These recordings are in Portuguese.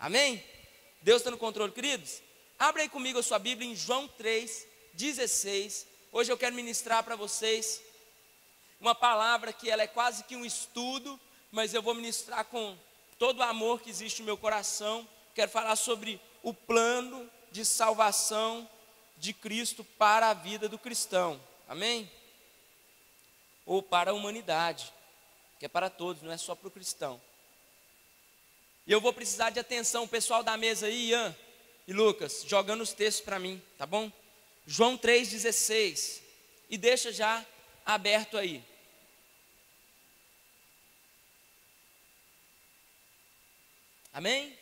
Amém? Deus está no controle, queridos? Abre aí comigo a sua Bíblia em João 3:16. Hoje eu quero ministrar para vocês uma palavra que ela é quase que um estudo, mas eu vou ministrar com todo o amor que existe no meu coração. Quero falar sobre o plano de salvação de Cristo para a vida do cristão. Amém? Ou para a humanidade, que é para todos, não é só para o cristão. E eu vou precisar de atenção, o pessoal da mesa aí, Ian e Lucas, jogando os textos para mim, tá bom? João 3:16, e deixa já aberto aí. Amém?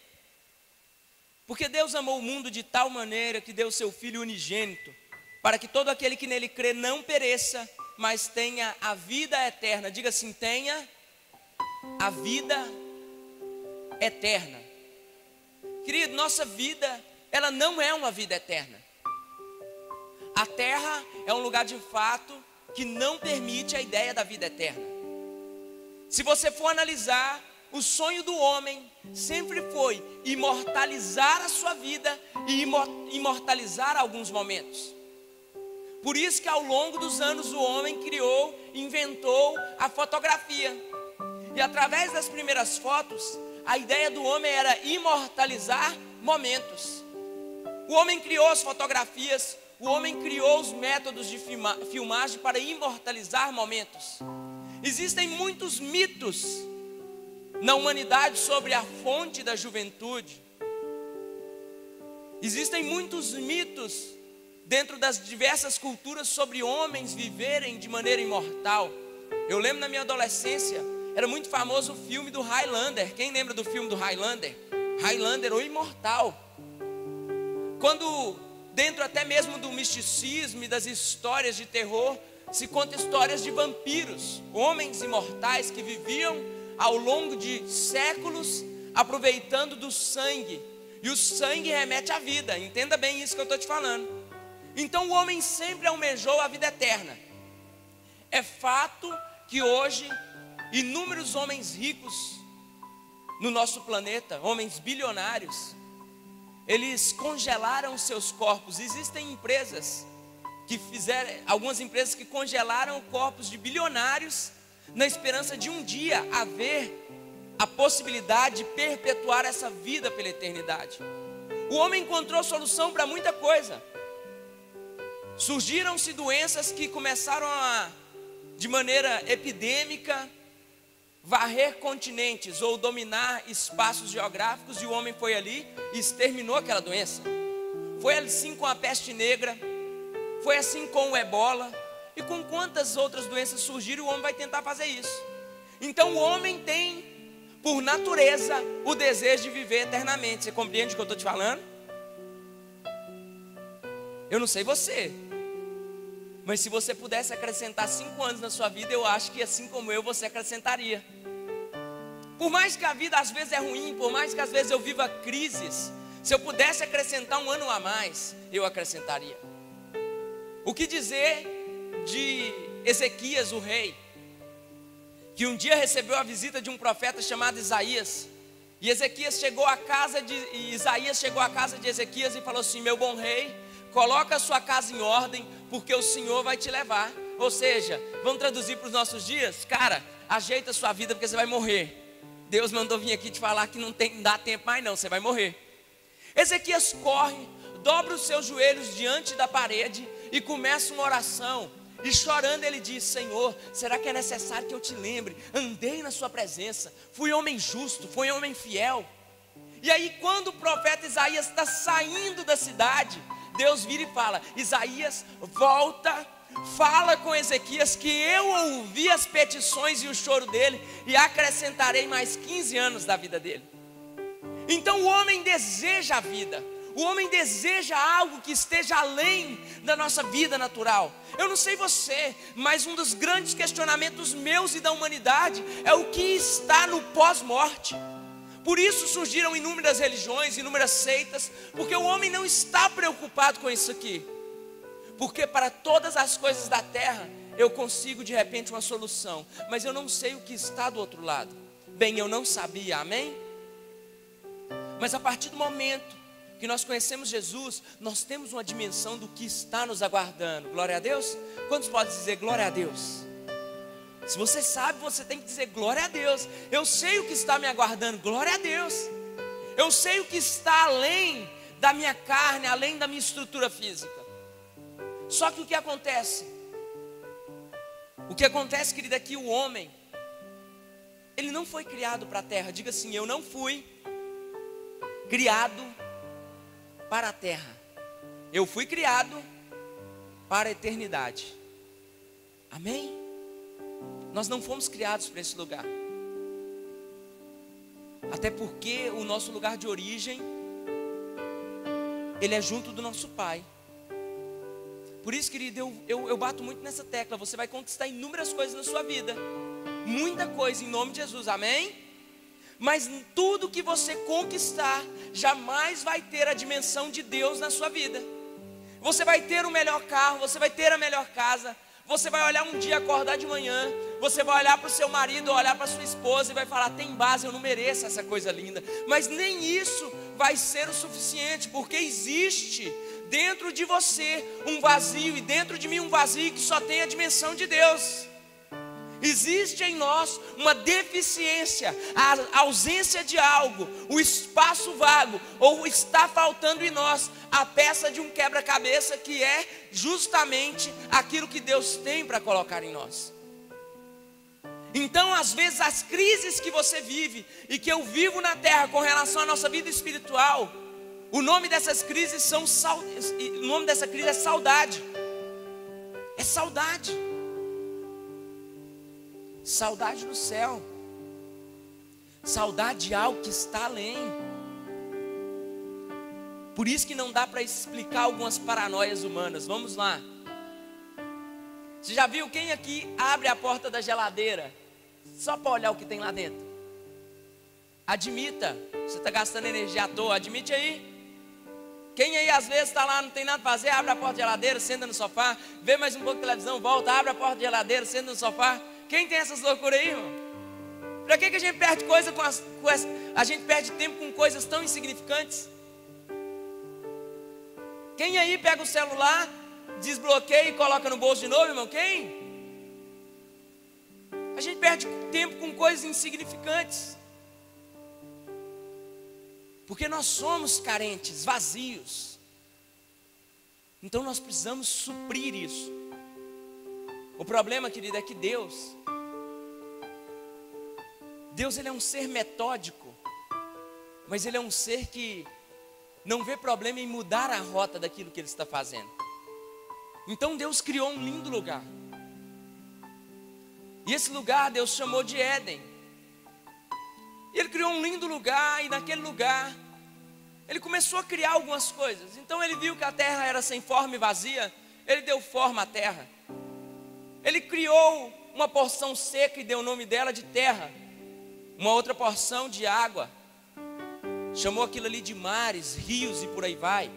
Porque Deus amou o mundo de tal maneira que deu seu Filho unigênito, para que todo aquele que nele crê não pereça, mas tenha a vida eterna. Diga assim, tenha a vida eterna. Querido, nossa vida, ela não é uma vida eterna. A terra é um lugar de fato que não permite a ideia da vida eterna. Se você for analisar, o sonho do homem sempre foi imortalizar a sua vida e imortalizar alguns momentos. Por isso que ao longo dos anos o homem criou, inventou a fotografia. E através das primeiras fotos, a ideia do homem era imortalizar momentos. O homem criou as fotografias, o homem criou os métodos de filmagem para imortalizar momentos. Existem muitos mitos na humanidade sobre a fonte da juventude. Existem muitos mitos dentro das diversas culturas sobre homens viverem de maneira imortal. Eu lembro na minha adolescência, era muito famoso o filme do Highlander. Quem lembra do filme do Highlander? Highlander, o imortal. Quando dentro até mesmo do misticismo e das histórias de terror, se conta histórias de vampiros, homens imortais que viviam ao longo de séculos aproveitando do sangue. E o sangue remete à vida. Entenda bem isso que eu estou te falando. Então o homem sempre almejou a vida eterna. É fato que hoje inúmeros homens ricos no nosso planeta, homens bilionários, eles congelaram seus corpos. Existem empresas que fizeram, algumas empresas que congelaram corpos de bilionários na esperança de um dia haver a possibilidade de perpetuar essa vida pela eternidade. O homem encontrou solução para muita coisa. Surgiram-se doenças que começaram a, de maneira epidêmica, varrer continentes ou dominar espaços geográficos, e o homem foi ali e exterminou aquela doença. Foi assim com a peste negra, foi assim com o ebola, e com quantas outras doenças surgiram, o homem vai tentar fazer isso. Então o homem tem, por natureza, o desejo de viver eternamente. Você compreende o que eu estou te falando? Eu não sei você, mas se você pudesse acrescentar 5 anos na sua vida, eu acho que assim como eu, você acrescentaria. Por mais que a vida às vezes é ruim, por mais que às vezes eu viva crises, se eu pudesse acrescentar 1 ano a mais, eu acrescentaria. O que dizer de Ezequias, o rei, que um dia recebeu a visita de um profeta chamado Isaías, e Isaías chegou à casa de Ezequias e falou assim: meu bom rei, coloca a sua casa em ordem, porque o Senhor vai te levar. Ou seja, vamos traduzir para os nossos dias? Cara, ajeita a sua vida porque você vai morrer. Deus mandou vir aqui te falar que não dá tempo mais não, você vai morrer. Ezequias corre, dobra os seus joelhos diante da parede e começa uma oração. E chorando ele diz: Senhor, será que é necessário que eu te lembre? Andei na sua presença, fui homem justo, fui homem fiel. E aí quando o profeta Isaías está saindo da cidade, Deus vira e fala: Isaías, volta, fala com Ezequias que eu ouvi as petições e o choro dele, e acrescentarei mais 15 anos da vida dele. Então o homem deseja a vida, o homem deseja algo que esteja além da nossa vida natural. Eu não sei você, mas um dos grandes questionamentos meus e da humanidade é o que está no pós-morte. Por isso surgiram inúmeras religiões, inúmeras seitas, porque o homem não está preocupado com isso aqui. Porque para todas as coisas da terra eu consigo de repente uma solução, mas eu não sei o que está do outro lado. Bem, eu não sabia, amém? Mas a partir do momento que nós conhecemos Jesus, nós temos uma dimensão do que está nos aguardando. Glória a Deus. Quantos podem dizer glória a Deus? Se você sabe, você tem que dizer glória a Deus. Eu sei o que está me aguardando, glória a Deus. Eu sei o que está além da minha carne, além da minha estrutura física. Só que o que acontece? O que acontece, querido, é que o homem, ele não foi criado para a terra. Diga assim: eu não fui criado para a terra. Eu fui criado para a eternidade. Amém? Nós não fomos criados para esse lugar. Até porque o nosso lugar de origem, ele é junto do nosso Pai. Por isso, querido, eu bato muito nessa tecla. Você vai conquistar inúmeras coisas na sua vida, muita coisa em nome de Jesus, amém? Mas tudo que você conquistar jamais vai ter a dimensão de Deus na sua vida. Você vai ter o melhor carro, você vai ter a melhor casa. Você vai olhar um dia, acordar de manhã, você vai olhar para o seu marido, olhar para a sua esposa e vai falar: tem base, eu não mereço essa coisa linda. Mas nem isso vai ser o suficiente, porque existe dentro de você um vazio, e dentro de mim um vazio que só tem a dimensão de Deus. Existe em nós uma deficiência, a ausência de algo, o espaço vago, ou está faltando em nós a peça de um quebra-cabeça, que é justamente aquilo que Deus tem para colocar em nós. Então, às vezes, as crises que você vive e que eu vivo na terra com relação à nossa vida espiritual, o nome dessas crises o nome dessa crise é saudade. É saudade. Saudade do céu. Saudade de algo que está além. Por isso que não dá para explicar algumas paranoias humanas. Vamos lá. Você já viu quem aqui abre a porta da geladeira só para olhar o que tem lá dentro? Admita. Você está gastando energia à toa, admite aí. Quem aí às vezes está lá, não tem nada para fazer, abre a porta da geladeira, senta no sofá, vê mais um pouco de televisão, volta, abre a porta da geladeira, senta no sofá. Quem tem essas loucuras aí, irmão? Para que a gente perde coisa a gente perde tempo com coisas tão insignificantes? Quem aí pega o celular, desbloqueia e coloca no bolso de novo, irmão? Quem? A gente perde tempo com coisas insignificantes. Porque nós somos carentes, vazios. Então nós precisamos suprir isso. O problema, querido, é que Deus ele é um ser metódico, mas Ele é um ser que não vê problema em mudar a rota daquilo que Ele está fazendo. Então Deus criou um lindo lugar. E esse lugar Deus chamou de Éden. E Ele criou um lindo lugar, e naquele lugar Ele começou a criar algumas coisas. Então Ele viu que a terra era sem forma e vazia, Ele deu forma à terra. Ele criou uma porção seca e deu o nome dela de terra. Uma outra porção de água, chamou aquilo ali de mares, rios e por aí vai.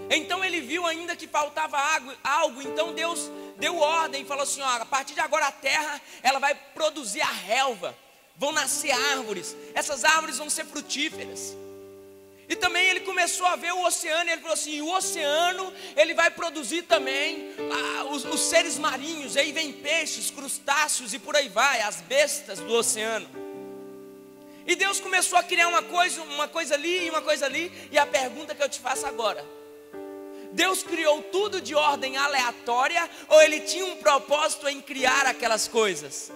Então Ele viu ainda que faltava algo. Então Deus deu ordem e falou assim: ó, a partir de agora a terra, ela vai produzir a relva. Vão nascer árvores, essas árvores vão ser frutíferas. E também Ele começou a ver o oceano, e Ele falou assim: o oceano, ele vai produzir também os seres marinhos. Aí vem peixes, crustáceos e por aí vai, as bestas do oceano. E Deus começou a criar uma coisa ali e uma coisa ali. E a pergunta que eu te faço agora: Deus criou tudo de ordem aleatória, ou Ele tinha um propósito em criar aquelas coisas?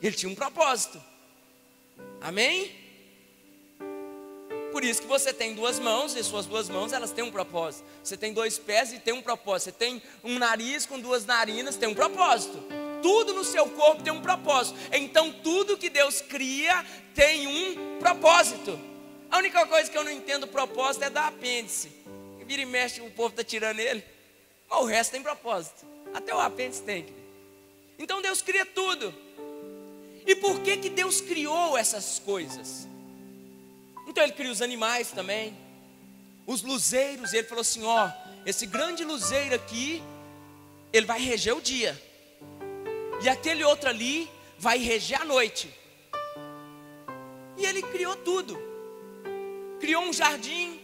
Ele tinha um propósito. Amém? Por isso que você tem duas mãos, e suas duas mãos, elas têm um propósito. Você tem dois pés e tem um propósito. Você tem um nariz com duas narinas, tem um propósito. Tudo no seu corpo tem um propósito. Então tudo que Deus cria tem um propósito. A única coisa que eu não entendo o propósito é da apêndice. Vira e mexe, o povo está tirando ele. Mas o resto tem propósito. Até o apêndice tem. Então Deus cria tudo. E por que Deus criou essas coisas? Então Ele cria os animais também, os luzeiros. E Ele falou assim: ó, esse grande luzeiro aqui, ele vai reger o dia, e aquele outro ali vai reger a noite. E Ele criou tudo. Criou um jardim.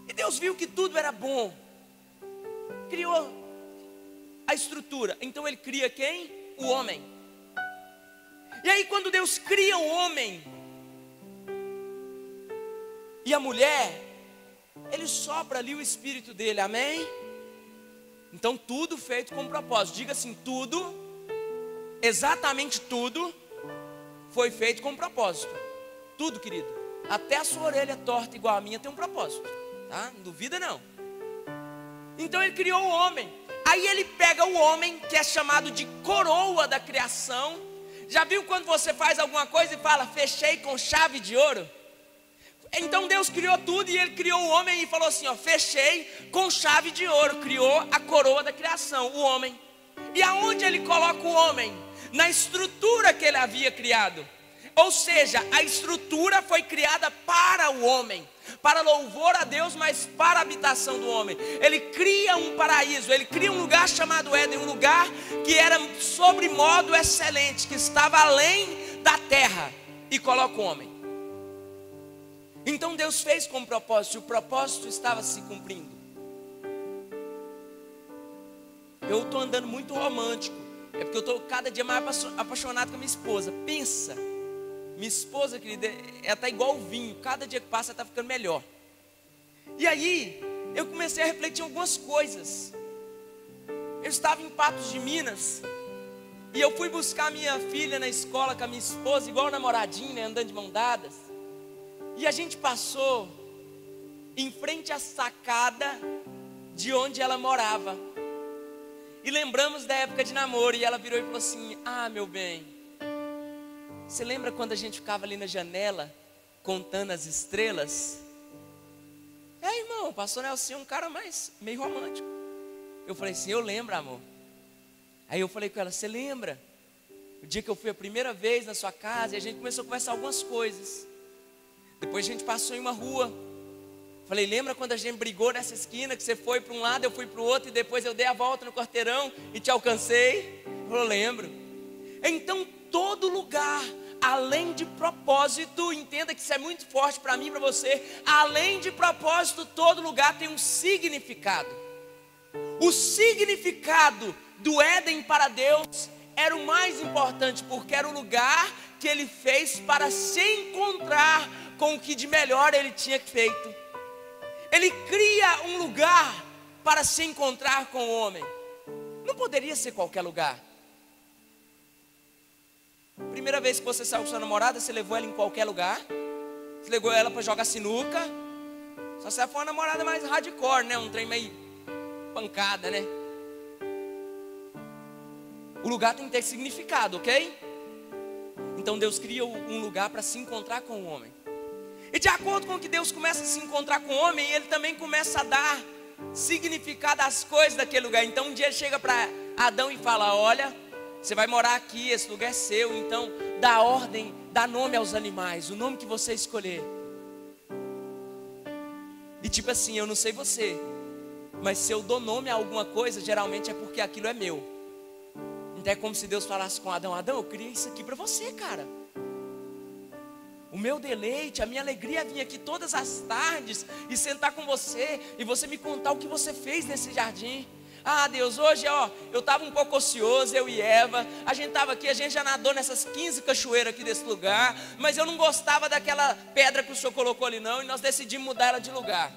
E Deus viu que tudo era bom. Criou a estrutura. Então Ele cria quem? O homem. E aí quando Deus cria o homem e a mulher, Ele sopra ali o Espírito dele, amém? Então tudo feito com propósito. Diga assim, tudo, exatamente tudo, foi feito com propósito. Tudo, querido. Até a sua orelha torta igual a minha tem um propósito, tá? Não duvida não. Então Ele criou o homem. Aí Ele pega o homem, que é chamado de coroa da criação. Já viu quando você faz alguma coisa e fala, fechei com chave de ouro? Então Deus criou tudo e Ele criou o homem e falou assim, ó, fechei com chave de ouro. Criou a coroa da criação, o homem. E aonde Ele coloca o homem? Na estrutura que Ele havia criado. Ou seja, a estrutura foi criada para o homem, para louvor a Deus, mas para a habitação do homem. Ele cria um paraíso, Ele cria um lugar chamado Éden, um lugar que era sobremodo excelente, que estava além da terra, e coloca o homem. Então Deus fez com propósito, e o propósito estava se cumprindo. Eu estou andando muito romântico, é porque eu estou cada dia mais apaixonado com a minha esposa. Pensa, minha esposa, querida, ela está igual o vinho, cada dia que passa ela está ficando melhor. E aí, eu comecei a refletir algumas coisas. Eu estava em Patos de Minas, e eu fui buscar minha filha na escola com a minha esposa, igual namoradinho, né, andando de mão dadas. E a gente passou em frente à sacada de onde ela morava. E lembramos da época de namoro, e ela virou e falou assim, ah, meu bem, você lembra quando a gente ficava ali na janela, contando as estrelas? É, irmão, o pastor Nelson é um cara mais, meio romântico. Eu falei assim, eu lembro, amor. Aí eu falei com ela, você lembra? O dia que eu fui a primeira vez na sua casa, e a gente começou a conversar algumas coisas. Depois a gente passou em uma rua. Falei, lembra quando a gente brigou nessa esquina, que você foi para um lado, eu fui para o outro, e depois eu dei a volta no quarteirão e te alcancei? Eu lembro. Então todo lugar, além de propósito, entenda que isso é muito forte para mim e para você, além de propósito, todo lugar tem um significado. O significado do Éden para Deus era o mais importante, porque era o lugar que Ele fez para se encontrar com o que de melhor Ele tinha feito. Ele cria um lugar para se encontrar com o homem. Não poderia ser qualquer lugar. Primeira vez que você saiu com sua namorada, você levou ela em qualquer lugar? Você levou ela para jogar sinuca? Só se ela for uma namorada mais hardcore, né? Um trem meio pancada, né? O lugar tem que ter significado, ok? Então Deus cria um lugar para se encontrar com o homem. E de acordo com que Deus começa a se encontrar com o homem, Ele também começa a dar significado às coisas daquele lugar. Então um dia Ele chega para Adão e fala, olha, você vai morar aqui, esse lugar é seu, então dá ordem, dá nome aos animais, o nome que você escolher. E tipo assim, eu não sei você, mas se eu dou nome a alguma coisa, geralmente é porque aquilo é meu. Então é como se Deus falasse com Adão, Adão, eu criei isso aqui para você, cara. O meu deleite, a minha alegria é vir aqui todas as tardes e sentar com você e você me contar o que você fez nesse jardim. Ah, Deus, hoje, ó, eu estava um pouco ocioso, eu e Eva, a gente estava aqui, a gente já nadou nessas 15 cachoeiras aqui desse lugar, mas eu não gostava daquela pedra que o Senhor colocou ali não, e nós decidimos mudar ela de lugar.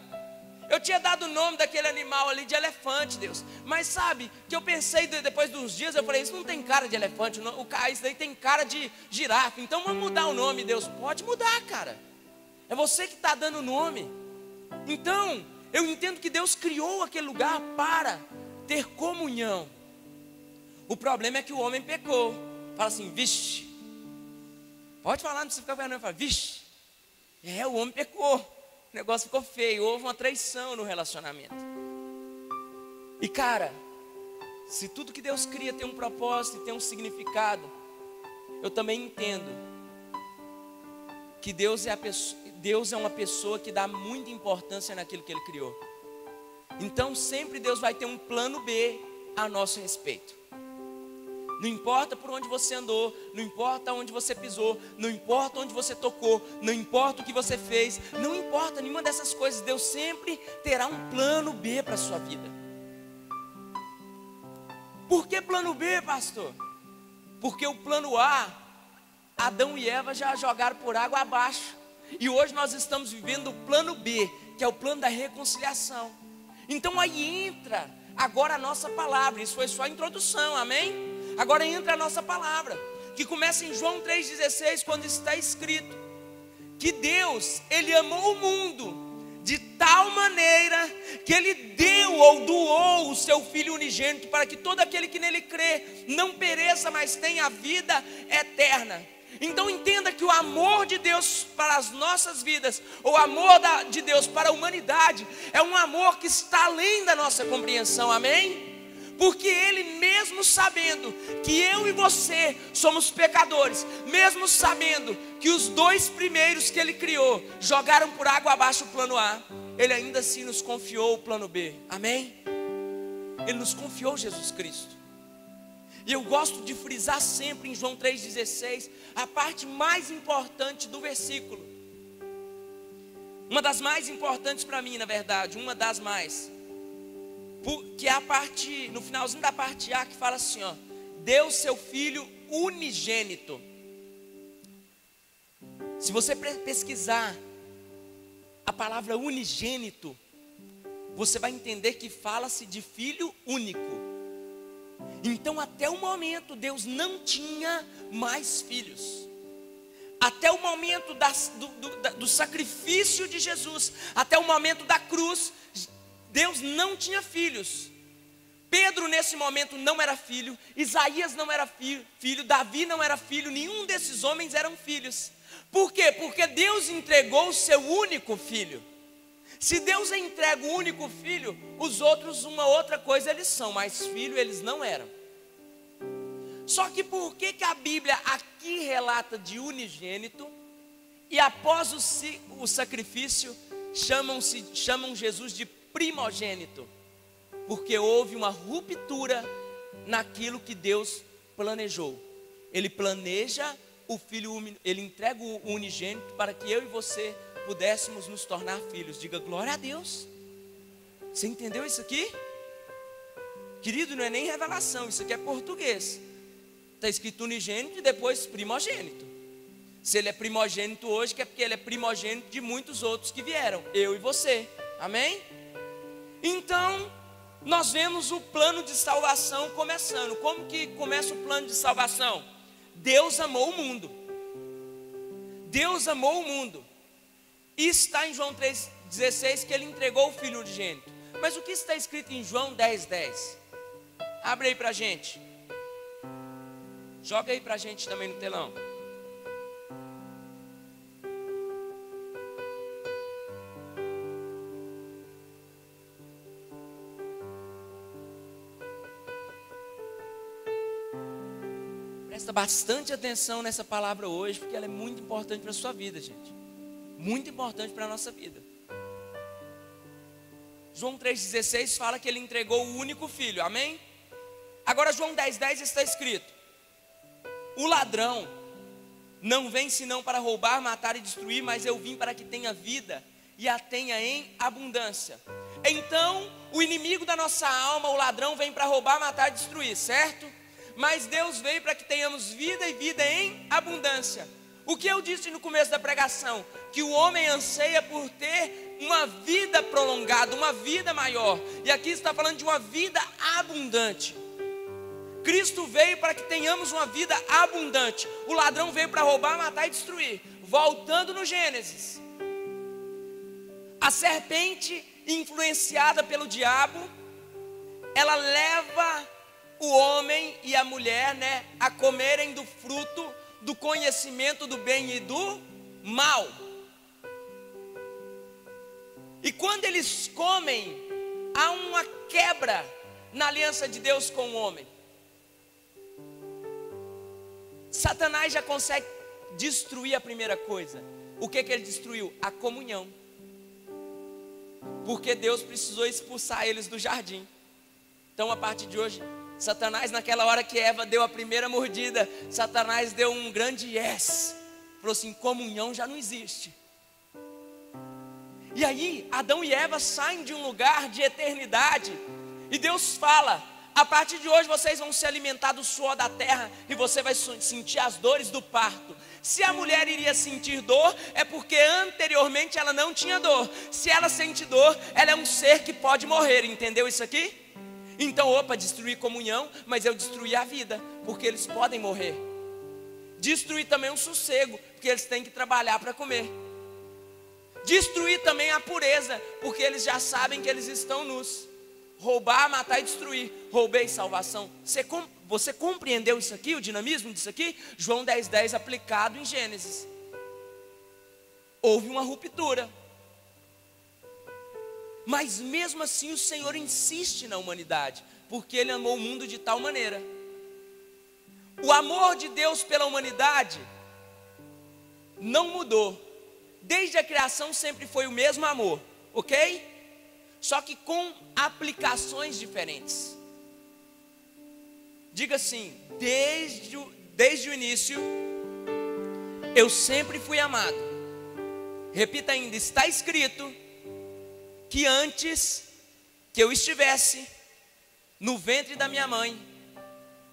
Eu tinha dado o nome daquele animal ali de elefante, Deus, mas sabe, que eu pensei depois de uns dias, eu falei, isso não tem cara de elefante, isso daí tem cara de girafa, então vamos mudar o nome, Deus. Pode mudar, cara, é você que está dando o nome. Então, eu entendo que Deus criou aquele lugar para ter comunhão. O problema é que o homem pecou. Fala assim, vixe. Pode falar, não precisa ficar vendo, fala, vixe. O homem pecou. O negócio ficou feio, houve uma traição no relacionamento. E cara, se tudo que Deus cria tem um propósito e tem um significado, eu também entendo que Deus é uma pessoa que dá muita importância naquilo que Ele criou. Então sempre Deus vai ter um plano B a nosso respeito. Não importa por onde você andou, não importa onde você pisou, não importa onde você tocou, não importa o que você fez, não importa nenhuma dessas coisas, Deus sempre terá um plano B para a sua vida. Por que plano B, pastor? Porque o plano A, Adão e Eva já jogaram por água abaixo. E hoje nós estamos vivendo o plano B, que é o plano da reconciliação. Então aí entra agora a nossa palavra. Isso foi só a introdução, amém? Agora entra a nossa palavra, que começa em João 3,16, quando está escrito que Deus, Ele amou o mundo de tal maneira que Ele deu ou doou o seu Filho unigênito, para que todo aquele que nele crê não pereça, mas tenha a vida eterna. Então entenda que o amor de Deus para as nossas vidas, o amor de Deus para a humanidade, é um amor que está além da nossa compreensão, amém? Porque Ele, mesmo sabendo que eu e você somos pecadores, mesmo sabendo que os dois primeiros que Ele criou jogaram por água abaixo o plano A, Ele ainda assim nos confiou o plano B, amém? Ele nos confiou Jesus Cristo. E eu gosto de frisar sempre em João 3,16 a parte mais importante do versículo. Uma das mais importantes para mim, na verdade, uma das mais. Que é a parte, no finalzinho da parte A, que fala assim, ó: deu seu Filho unigênito. Se você pesquisar a palavra unigênito, você vai entender que fala-se de filho único. Então até o momento Deus não tinha mais filhos. Até o momento do sacrifício de Jesus, até o momento da cruz, Deus não tinha filhos. Pedro nesse momento não era filho, Isaías não era filho, Davi não era filho, nenhum desses homens eram filhos. Por quê? Porque Deus entregou o seu único filho. Se Deus entrega o único filho, os outros uma outra coisa eles são, mas filho eles não eram. Só que por que a Bíblia aqui relata de unigênito, e após o sacrifício chamam Jesus de primogênito? Porque houve uma ruptura naquilo que Deus planejou. Ele planeja o filho, Ele entrega o unigênito para que eu e você pudéssemos nos tornar filhos. Diga glória a Deus. Você entendeu isso aqui? Querido, não é nem revelação, isso aqui é português. Está escrito unigênito e depois primogênito. Se ele é primogênito hoje, que é porque ele é primogênito de muitos outros que vieram, eu e você, amém? Então, nós vemos o plano de salvação começando. Como que começa o plano de salvação? Deus amou o mundo. Deus amou o mundo. E está em João 3,16 que Ele entregou o Filho unigênito. Mas o que está escrito em João 10,10? Abre aí para a gente. Joga aí para a gente também no telão. Presta bastante atenção nessa palavra hoje, porque ela é muito importante para a sua vida, gente. Muito importante para a nossa vida. João 3,16 fala que Ele entregou o único filho, amém? Agora João 10,10 está escrito: o ladrão não vem senão para roubar, matar e destruir, mas eu vim para que tenha vida e a tenha em abundância. Então, o inimigo da nossa alma, o ladrão, vem para roubar, matar e destruir, certo? Mas Deus veio para que tenhamos vida e vida em abundância. O que eu disse no começo da pregação? Que o homem anseia por ter uma vida prolongada, uma vida maior. E aqui está falando de uma vida abundante. Cristo veio para que tenhamos uma vida abundante. O ladrão veio para roubar, matar e destruir. Voltando no Gênesis, a serpente, influenciada pelo diabo, ela leva o homem e a mulher, a comerem do fruto do conhecimento do bem e do mal. E quando eles comem, há uma quebra na aliança de Deus com o homem. Satanás já consegue destruir a primeira coisa. O que ele destruiu? A comunhão. Porque Deus precisou expulsar eles do jardim. Então a partir de hoje, Satanás, naquela hora que Eva deu a primeira mordida, Satanás deu um grande yes. Falou assim: comunhão já não existe. E aí, Adão e Eva saem de um lugar de eternidade. E Deus fala: a partir de hoje vocês vão se alimentar do suor da terra e você vai sentir as dores do parto. Se a mulher iria sentir dor, é porque anteriormente ela não tinha dor. Se ela sente dor, ela é um ser que pode morrer, entendeu isso aqui? Então, opa, destruir comunhão, mas eu destruí a vida, porque eles podem morrer. Destruir também o sossego, porque eles têm que trabalhar para comer. Destruir também a pureza, porque eles já sabem que eles estão nus. Roubar, matar e destruir. Roubei salvação. Você compreendeu isso aqui, o dinamismo disso aqui? João 10:10 aplicado em Gênesis. Houve uma ruptura. Mas mesmo assim o Senhor insiste na humanidade, porque Ele amou o mundo de tal maneira. O amor de Deus pela humanidade não mudou. Desde a criação sempre foi o mesmo amor, ok? Só que com aplicações diferentes. Diga assim: desde o início, eu sempre fui amado. Repita ainda: está escrito que antes que eu estivesse no ventre da minha mãe,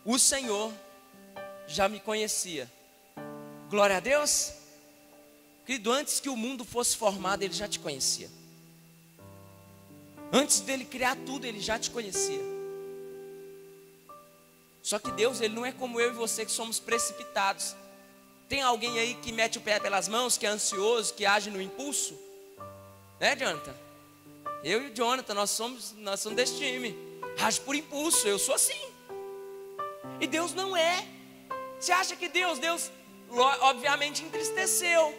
o Senhor já me conhecia. Glória a Deus. Querido, antes que o mundo fosse formado, Ele já te conhecia. Antes dele criar tudo, Ele já te conhecia. Só que Deus, Ele não é como eu e você que somos precipitados. Tem alguém aí que mete o pé pelas mãos, que é ansioso, que age no impulso? Né, Jonathan? Eu e o Jonathan, nós somos desse time. Age por impulso, eu sou assim. E Deus não é. Você acha que Deus obviamente entristeceu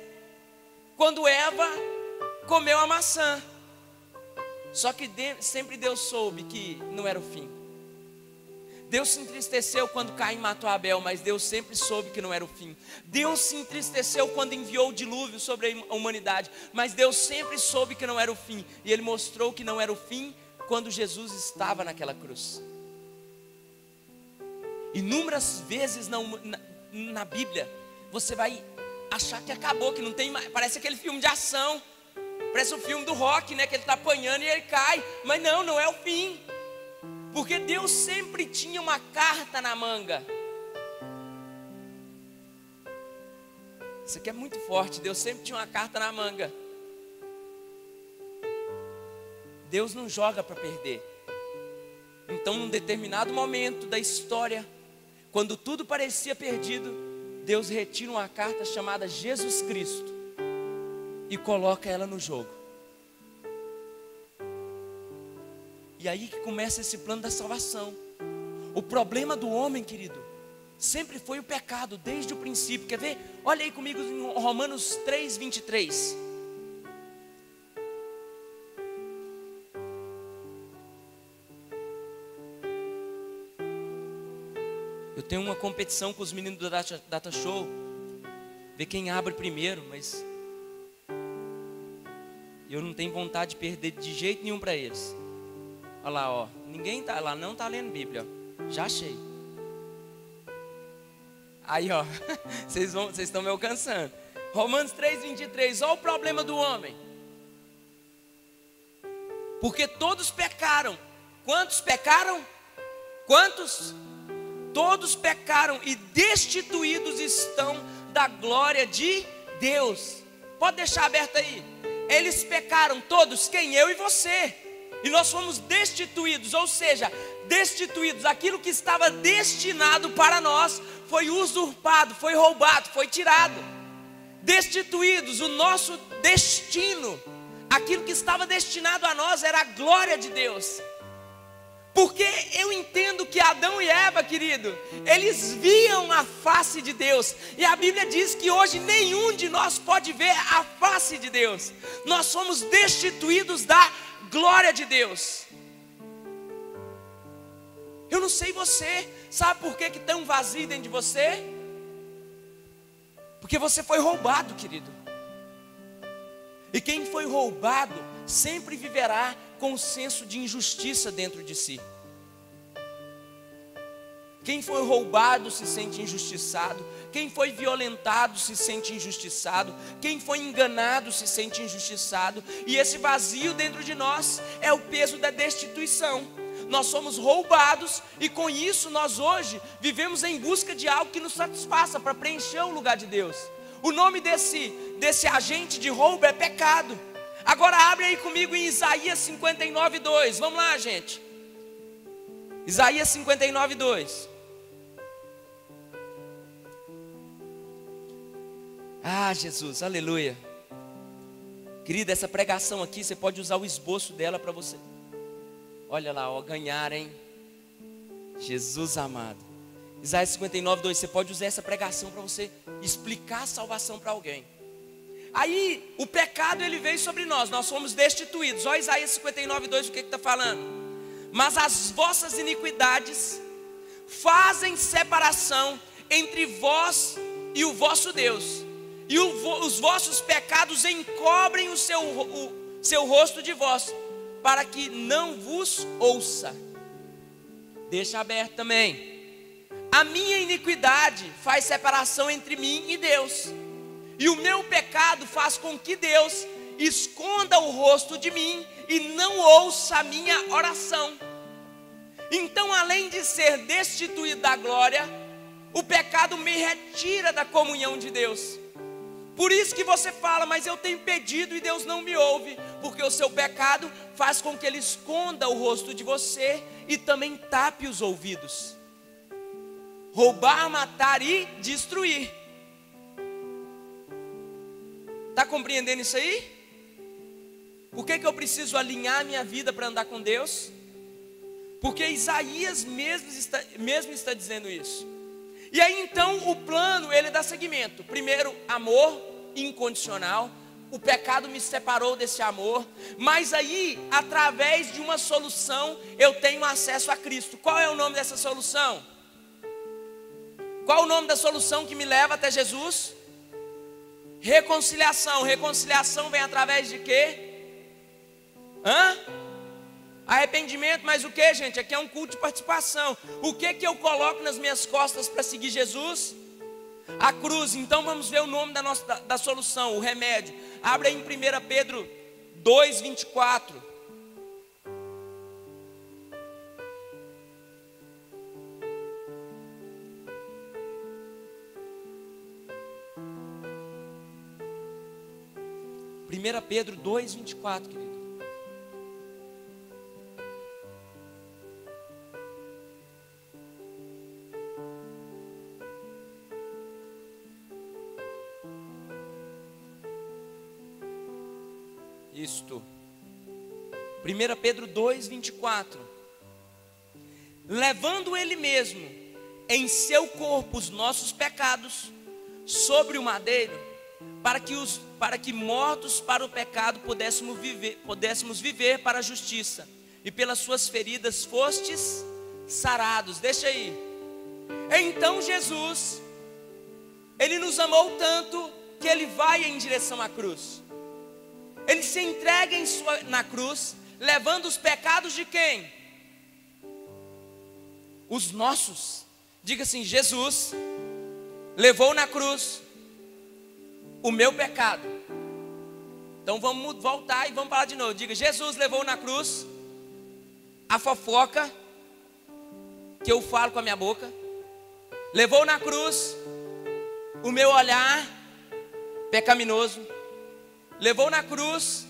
quando Eva comeu a maçã. Só que sempre Deus soube que não era o fim. Deus se entristeceu quando Caim matou Abel, mas Deus sempre soube que não era o fim. Deus se entristeceu quando enviou o dilúvio sobre a humanidade, mas Deus sempre soube que não era o fim. E Ele mostrou que não era o fim quando Jesus estava naquela cruz. Inúmeras vezes na Bíblia você vai achar que acabou, que não tem mais. Parece aquele filme de ação, parece o filme do Rock, né? Que ele está apanhando e ele cai. Mas não é o fim. Porque Deus sempre tinha uma carta na manga. Isso aqui é muito forte. Deus sempre tinha uma carta na manga. Deus não joga para perder. Então, num determinado momento da história, quando tudo parecia perdido, Deus retira uma carta chamada Jesus Cristo e coloca ela no jogo. E aí que começa esse plano da salvação. O problema do homem, querido, sempre foi o pecado, desde o princípio. Quer ver? Olha aí comigo em Romanos 3:23. Eu tenho uma competição com os meninos do Data Show, ver quem abre primeiro, mas eu não tenho vontade de perder de jeito nenhum para eles. Olha lá, ó. Ninguém tá lá, não tá lendo Bíblia, ó. Já achei. Aí, ó. Vocês estão me alcançando. Romanos 3:23. Olha o problema do homem. Porque todos pecaram. Quantos pecaram? Quantos? Todos pecaram e destituídos estão da glória de Deus. Pode deixar aberto aí. Eles pecaram todos, quem? Eu e você. E nós fomos destituídos, ou seja, destituídos. Aquilo que estava destinado para nós foi usurpado, foi roubado, foi tirado. Destituídos, o nosso destino, aquilo que estava destinado a nós era a glória de Deus. Porque eu entendo que Adão e Eva, querido, eles viam a face de Deus. E a Bíblia diz que hoje nenhum de nós pode ver a face de Deus. Nós somos destituídos da glória de Deus. Eu não sei você, sabe por que tem um vazio dentro de você? Porque você foi roubado, querido. E quem foi roubado sempre viverá com um senso de injustiça dentro de si. Quem foi roubado se sente injustiçado. Quem foi violentado se sente injustiçado. Quem foi enganado se sente injustiçado. E esse vazio dentro de nós é o peso da destituição. Nós somos roubados e com isso nós hoje vivemos em busca de algo que nos satisfaça para preencher o lugar de Deus. O nome desse agente de roubo é pecado. Agora abre aí comigo em Isaías 59:2. Vamos lá, gente. Isaías 59:2. Ah, Jesus, aleluia. Querida, essa pregação aqui, você pode usar o esboço dela para você. Olha lá, ó, ganhar, hein? Jesus amado. Isaías 59:2, você pode usar essa pregação para você explicar a salvação para alguém. Aí, o pecado ele veio sobre nós fomos destituídos. Olha Isaías 59:2, o que está falando? Mas as vossas iniquidades fazem separação entre vós e o vosso Deus. E os vossos pecados encobrem o seu rosto de vós, para que não vos ouça. Deixa aberto também. A minha iniquidade faz separação entre mim e Deus, e o meu pecado faz com que Deus esconda o rosto de mim e não ouça a minha oração. Então, além de ser destituído da glória, o pecado me retira da comunhão de Deus. Por isso que você fala, mas eu tenho pedido e Deus não me ouve, porque o seu pecado faz com que Ele esconda o rosto de você e também tape os ouvidos. Roubar, matar e destruir. Está compreendendo isso aí? Por que eu preciso alinhar minha vida para andar com Deus? Porque Isaías mesmo está dizendo isso. E aí então o plano ele dá seguimento. Primeiro, amor incondicional. O pecado me separou desse amor. Mas aí, através de uma solução, eu tenho acesso a Cristo. Qual é o nome dessa solução? Qual o nome da solução que me leva até Jesus? Reconciliação. Reconciliação vem através de quê? Arrependimento, mas o que, gente? Aqui é um culto de participação. O que eu coloco nas minhas costas para seguir Jesus? A cruz. Então vamos ver o nome da solução, o remédio. Abre aí em 1 Pedro 2:24. Pedro 2:24, querido. Isto. 1 Pedro 2:24. Levando Ele mesmo em seu corpo os nossos pecados sobre o madeiro, para que mortos para o pecado pudéssemos viver para a justiça, e pelas suas feridas fostes sarados. Deixa aí. Então Jesus, Ele nos amou tanto que Ele vai em direção à cruz. Ele se entrega na cruz, levando os pecados de quem? Os nossos. Diga assim: Jesus levou na cruz o meu pecado. Então vamos voltar e vamos falar de novo. Diga: Jesus levou na cruz a fofoca que eu falo com a minha boca. Levou na cruz o meu olhar pecaminoso. Levou na cruz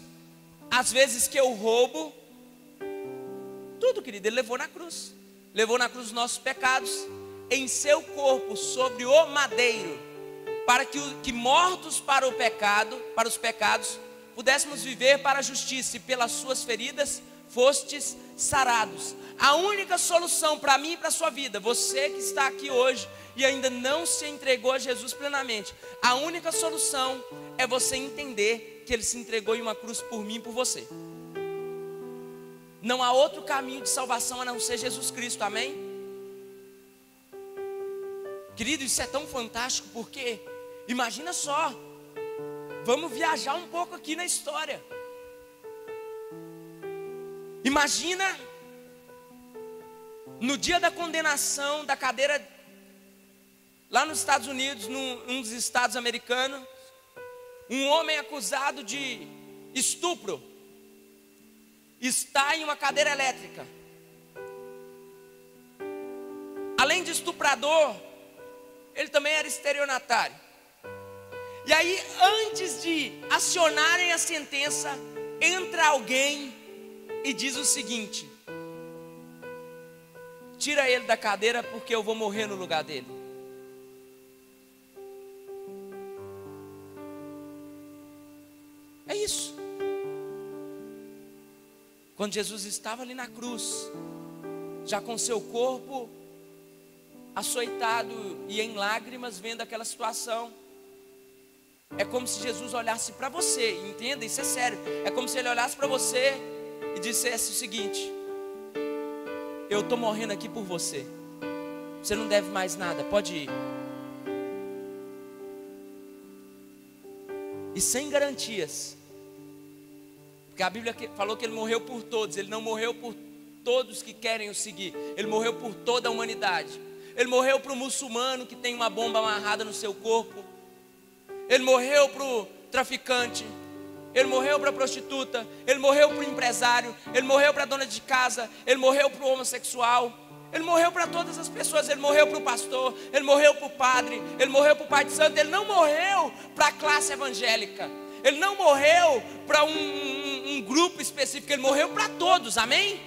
as vezes que eu roubo. Tudo, querido, Ele levou na cruz. Levou na cruz os nossos pecados em seu corpo sobre o madeiro, para que mortos para o pecado, para os pecados, pudéssemos viver para a justiça, e pelas suas feridas fostes sarados. A única solução para mim e para a sua vida, você que está aqui hoje e ainda não se entregou a Jesus plenamente, a única solução é você entender que Ele se entregou em uma cruz por mim e por você. Não há outro caminho de salvação a não ser Jesus Cristo, amém? Querido, isso é tão fantástico, porque imagina só, vamos viajar um pouco aqui na história. No dia da condenação da cadeira, lá nos Estados Unidos, num dos estados americanos, um homem acusado de estupro está em uma cadeira elétrica. Além de estuprador, ele também era estelionatário. E aí, antes de acionarem a sentença, entra alguém e diz o seguinte: tira ele da cadeira porque eu vou morrer no lugar dele. É isso. Quando Jesus estava ali na cruz, já com seu corpo açoitado e em lágrimas, vendo aquela situação, é como se Jesus olhasse para você, entenda, isso é sério. É como se ele olhasse para você e dissesse o seguinte: eu estou morrendo aqui por você. Você não deve mais nada, pode ir. E sem garantias. Porque a Bíblia falou que ele morreu por todos. Ele não morreu por todos que querem o seguir. Ele morreu por toda a humanidade. Ele morreu para o muçulmano que tem uma bomba amarrada no seu corpo. Ele morreu para o traficante. Ele morreu para a prostituta. Ele morreu para o empresário. Ele morreu para a dona de casa. Ele morreu para o homossexual. Ele morreu para todas as pessoas. Ele morreu para o pastor. Ele morreu para o padre. Ele morreu para o pai de santo. Ele não morreu para a classe evangélica. Ele não morreu para um grupo específico. Ele morreu para todos, amém?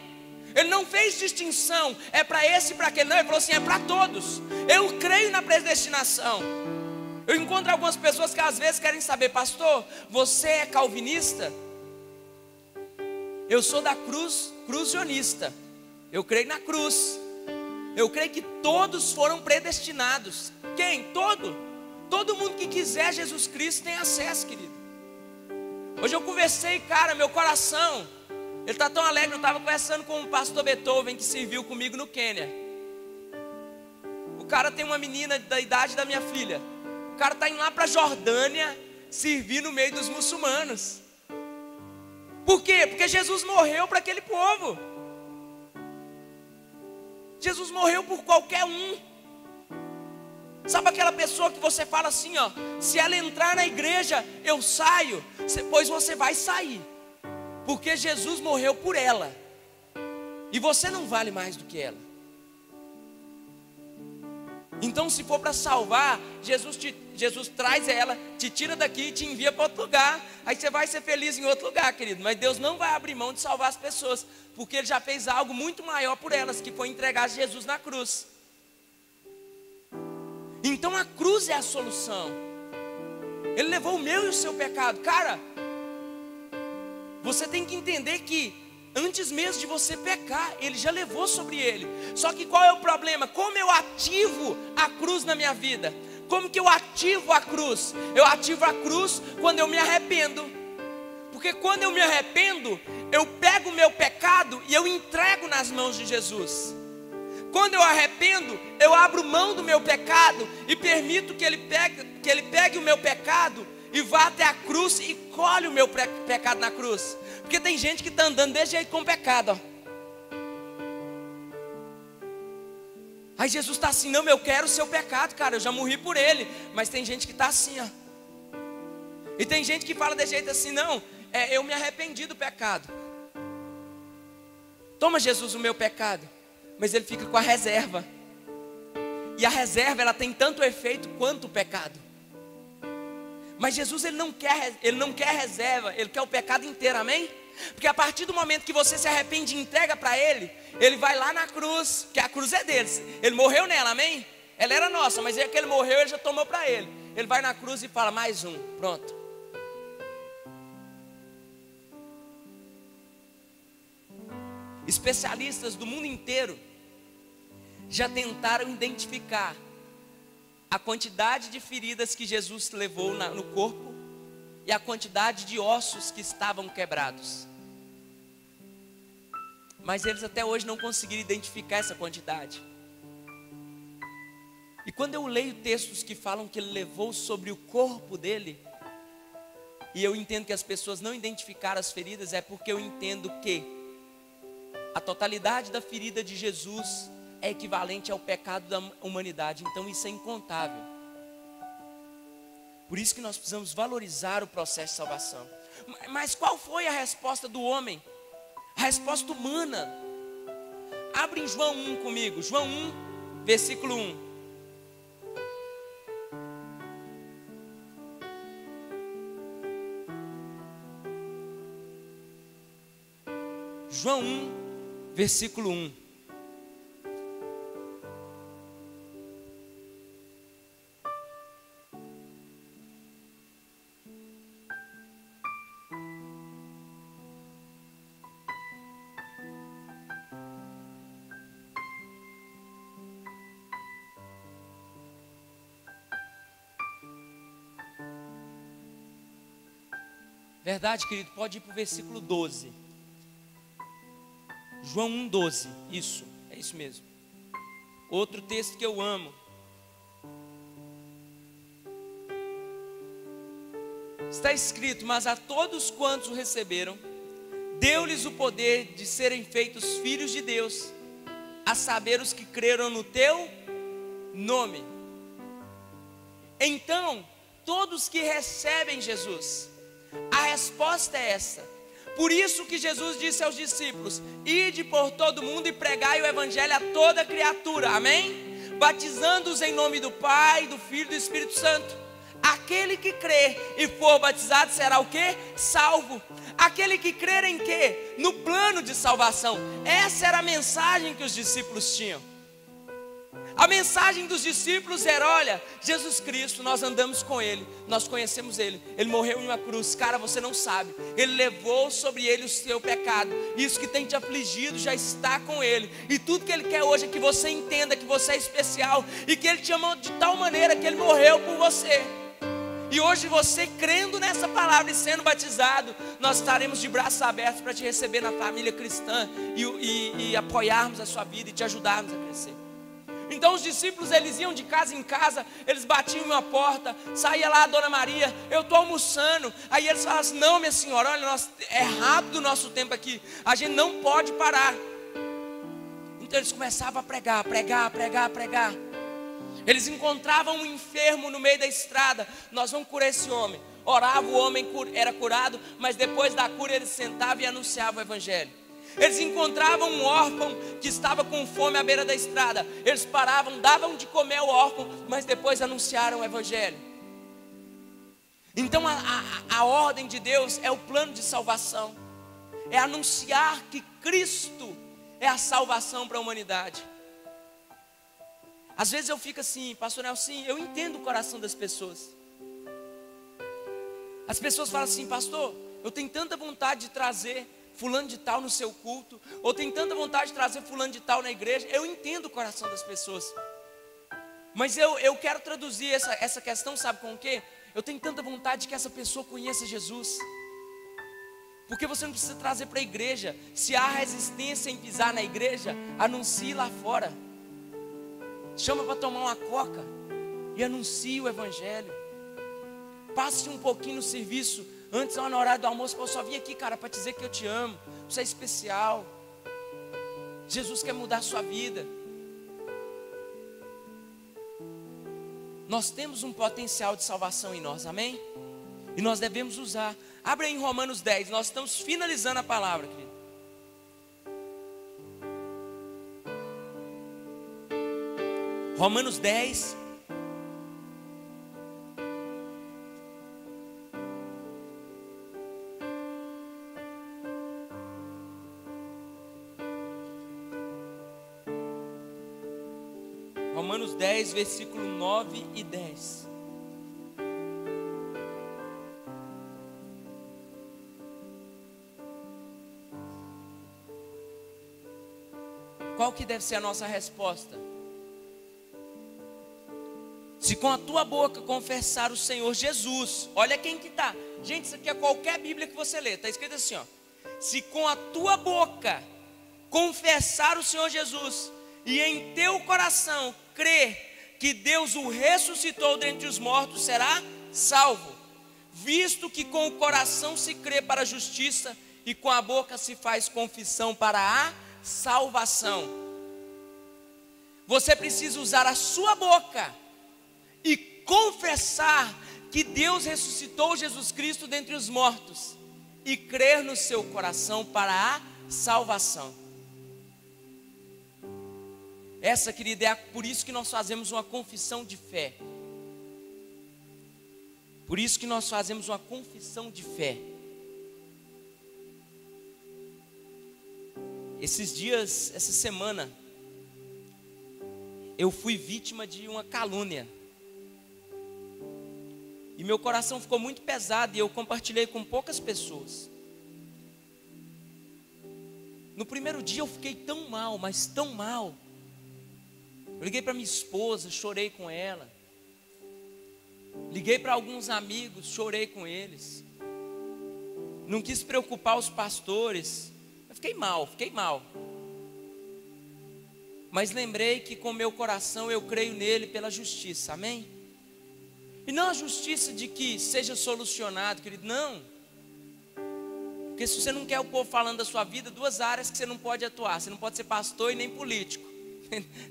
Ele não fez distinção, é para esse e para aquele. Não, ele falou assim, é para todos. Eu creio na predestinação. Eu encontro algumas pessoas que às vezes querem saber: pastor, você é calvinista? Eu sou da cruzionista. Eu creio na cruz. Eu creio que todos foram predestinados. Quem? Todo mundo que quiser Jesus Cristo tem acesso, querido. Hoje eu conversei, cara, meu coração, ele está tão alegre. Eu estava conversando com o pastor Beethoven, que serviu comigo no Quênia. O cara tem uma menina da idade da minha filha. O cara está indo lá para a Jordânia servir no meio dos muçulmanos. Por quê? Porque Jesus morreu para aquele povo. Jesus morreu por qualquer um. Sabe aquela pessoa que você fala assim, ó: se ela entrar na igreja, eu saio. Pois você vai sair, porque Jesus morreu por ela. E você não vale mais do que ela. Então, se for para salvar, Jesus traz ela, te tira daqui e te envia para outro lugar. Aí você vai ser feliz em outro lugar, querido. Mas Deus não vai abrir mão de salvar as pessoas, porque Ele já fez algo muito maior por elas, que foi entregar Jesus na cruz. Então a cruz é a solução. Ele levou o meu e o seu pecado. Cara, você tem que entender que antes mesmo de você pecar, Ele já levou sobre Ele. Só que qual é o problema? Como eu ativo a cruz na minha vida? Como que eu ativo a cruz? Eu ativo a cruz quando eu me arrependo. Porque quando eu me arrependo, eu pego o meu pecado e eu entrego nas mãos de Jesus. Quando eu arrependo, eu abro mão do meu pecado e permito que ele pegue o meu pecado e vá até a cruz e colhe o meu pecado na cruz. Porque tem gente que está andando desse jeito com o pecado, ó. Aí Jesus está assim: não, eu quero o seu pecado, cara, eu já morri por ele. Mas tem gente que está assim, ó. E tem gente que fala desse jeito assim: não, eu me arrependi do pecado. Toma, Jesus, o meu pecado. Mas ele fica com a reserva. E a reserva, ela tem tanto efeito quanto o pecado. Mas Jesus, ele não quer reserva, ele quer o pecado inteiro, amém? Porque a partir do momento que você se arrepende e entrega para ele, ele vai lá na cruz, que a cruz é deles. Ele morreu nela, amém? Ela era nossa, mas que ele morreu, ele já tomou para ele. Ele vai na cruz e fala: mais um, pronto. Especialistas do mundo inteiro já tentaram identificar a quantidade de feridas que Jesus levou no corpo e a quantidade de ossos que estavam quebrados. Mas eles até hoje não conseguiram identificar essa quantidade. E quando eu leio textos que falam que ele levou sobre o corpo dele, e eu entendo que as pessoas não identificaram as feridas, é porque eu entendo que a totalidade da ferida de Jesus é equivalente ao pecado da humanidade. Então isso é incontável. Por isso que nós precisamos valorizar o processo de salvação. Mas qual foi a resposta do homem? A resposta humana. Abre em João 1 comigo. João 1, versículo 1. João 1, versículo 1. Verdade, querido? Pode ir para o versículo 12. João 1,12. Isso, é isso mesmo. Outro texto que eu amo. Está escrito: mas a todos quantos o receberam, deu-lhes o poder de serem feitos filhos de Deus, a saber, os que creram no teu nome. Então, todos que recebem Jesus, a resposta é essa. Por isso que Jesus disse aos discípulos: ide por todo mundo e pregai o evangelho a toda criatura, amém? Batizando-os em nome do Pai, do Filho e do Espírito Santo. Aquele que crer e for batizado será o quê? Salvo. Aquele que crer em quê? No plano de salvação. Essa era a mensagem que os discípulos tinham. A mensagem dos discípulos era: olha, Jesus Cristo, nós andamos com Ele, nós conhecemos Ele, Ele morreu em uma cruz. Cara, você não sabe, Ele levou sobre Ele o seu pecado. Isso que tem te afligido já está com Ele. E tudo que Ele quer hoje é que você entenda que você é especial, e que Ele te amou de tal maneira que Ele morreu por você. E hoje você, crendo nessa palavra e sendo batizado, nós estaremos de braços abertos para te receber na família cristã e apoiarmos a sua vida e te ajudarmos a crescer. Então os discípulos, eles iam de casa em casa, eles batiam em uma porta, saía lá a Dona Maria: eu estou almoçando. Aí eles falavam assim: não, minha senhora, olha, é rápido o nosso tempo aqui, a gente não pode parar. Então eles começavam a pregar. Eles encontravam um enfermo no meio da estrada: nós vamos curar esse homem. Orava, o homem era curado, mas depois da cura ele sentava e anunciava o evangelho. Eles encontravam um órfão que estava com fome à beira da estrada. Eles paravam, davam de comer ao órfão, mas depois anunciaram o evangelho. Então a ordem de Deus é o plano de salvação. É anunciar que Cristo é a salvação para a humanidade. Às vezes eu fico assim: pastor Nelson, eu entendo o coração das pessoas. As pessoas falam assim: pastor, eu tenho tanta vontade de trazer fulano de tal no seu culto, ou tem tanta vontade de trazer fulano de tal na igreja. Eu entendo o coração das pessoas, mas eu quero traduzir essa questão, sabe com o quê? Eu tenho tanta vontade que essa pessoa conheça Jesus. Porque você não precisa trazer para a igreja. Se há resistência em pisar na igreja, anuncie lá fora. Chama para tomar uma coca e anuncie o evangelho. Passe um pouquinho no serviço antes, na hora do almoço: eu só vim aqui, cara, para te dizer que eu te amo, você é especial. Jesus quer mudar a sua vida. Nós temos um potencial de salvação em nós, amém? E nós devemos usar. Abre aí em Romanos 10, nós estamos finalizando a palavra, querido. Romanos 10. Romanos 10, versículo 9 e 10. Qual que deve ser a nossa resposta? Se com a tua boca confessar o Senhor Jesus, olha quem que está. Gente, isso aqui é qualquer Bíblia que você lê, está escrito assim, ó: se com a tua boca confessar o Senhor Jesus e em teu coração crer que Deus o ressuscitou dentre os mortos, será salvo. Visto que com o coração se crê para a justiça e com a boca se faz confissão para a salvação. Você precisa usar a sua boca e confessar que Deus ressuscitou Jesus Cristo dentre os mortos e crer no seu coração para a salvação. Essa, querida, é por isso que nós fazemos uma confissão de fé. Por isso que nós fazemos uma confissão de fé. Esses dias, essa semana, eu fui vítima de uma calúnia. E meu coração ficou muito pesado e eu compartilhei com poucas pessoas. No primeiro dia eu fiquei tão mal, mas tão mal. Eu liguei para minha esposa, chorei com ela. Liguei para alguns amigos, chorei com eles. Não quis preocupar os pastores. Eu fiquei mal. Mas lembrei que com meu coração eu creio nele pela justiça, amém? E não a justiça de que seja solucionado, querido, não. Porque se você não quer o povo falando da sua vida, duas áreas que você não pode atuar. Você não pode ser pastor e nem político.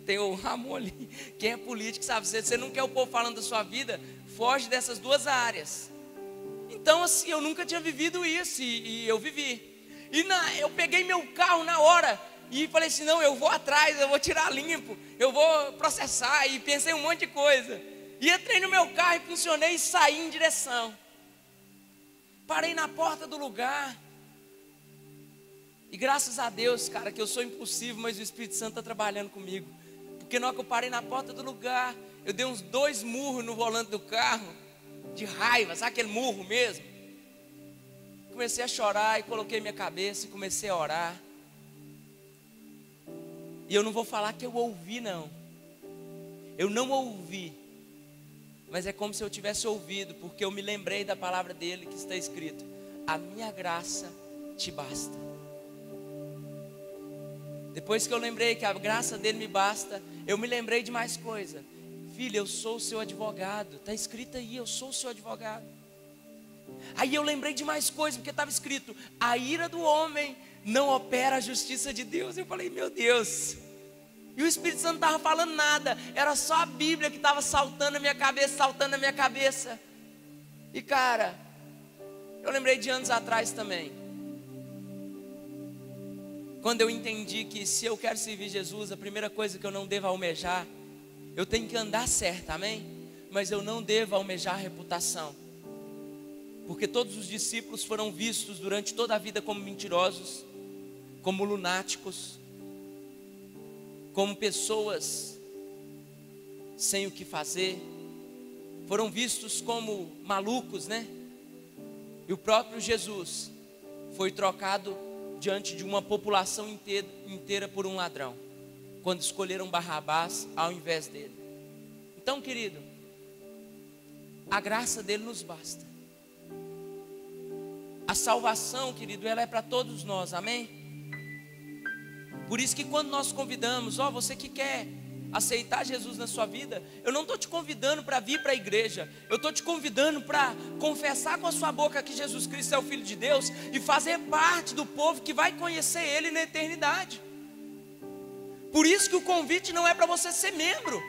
Tem o Ramon ali, quem é político sabe, se você não quer o povo falando da sua vida, foge dessas duas áreas. Então assim, eu nunca tinha vivido isso e eu vivi. E eu peguei meu carro na hora e falei assim, não, eu vou atrás, eu vou tirar limpo, eu vou processar, e pensei um monte de coisa. E entrei no meu carro e funcionei e saí em direção. Parei na porta do lugar. E graças a Deus, cara, que eu sou impulsivo, mas o Espírito Santo está trabalhando comigo. Porque na hora que eu parei na porta do lugar, eu dei uns 2 murros no volante do carro, de raiva, sabe aquele murro mesmo? Comecei a chorar e coloquei minha cabeça e comecei a orar. E eu não vou falar que eu ouvi, não. Eu não ouvi. Mas é como se eu tivesse ouvido, porque eu me lembrei da palavra dele que está escrito: a minha graça te basta. Depois que eu lembrei que a graça dele me basta, eu me lembrei de mais coisa. Filha, eu sou o seu advogado. Está escrito aí, eu sou o seu advogado. Aí eu lembrei de mais coisa, porque estava escrito: a ira do homem não opera a justiça de Deus. Eu falei, meu Deus. E o Espírito Santo não estava falando nada, era só a Bíblia que estava saltando na minha cabeça, E cara, eu lembrei de anos atrás também, quando eu entendi que se eu quero servir Jesus, a primeira coisa que eu não devo almejar, eu tenho que andar certo, amém? Mas eu não devo almejar reputação, porque todos os discípulos foram vistos durante toda a vida como mentirosos, como lunáticos, como pessoas sem o que fazer, foram vistos como malucos, né? E o próprio Jesus foi trocado diante de uma população inteira por um ladrão, quando escolheram Barrabás ao invés dele. Então, querido, a graça dele nos basta. A salvação, querido, ela é para todos nós, amém? Por isso que quando nós convidamos, você que quer aceitar Jesus na sua vida, eu não estou te convidando para vir para a igreja, eu estou te convidando para confessar com a sua boca que Jesus Cristo é o Filho de Deus e fazer parte do povo que vai conhecer Ele na eternidade. Por isso que o convite não é para você ser membro,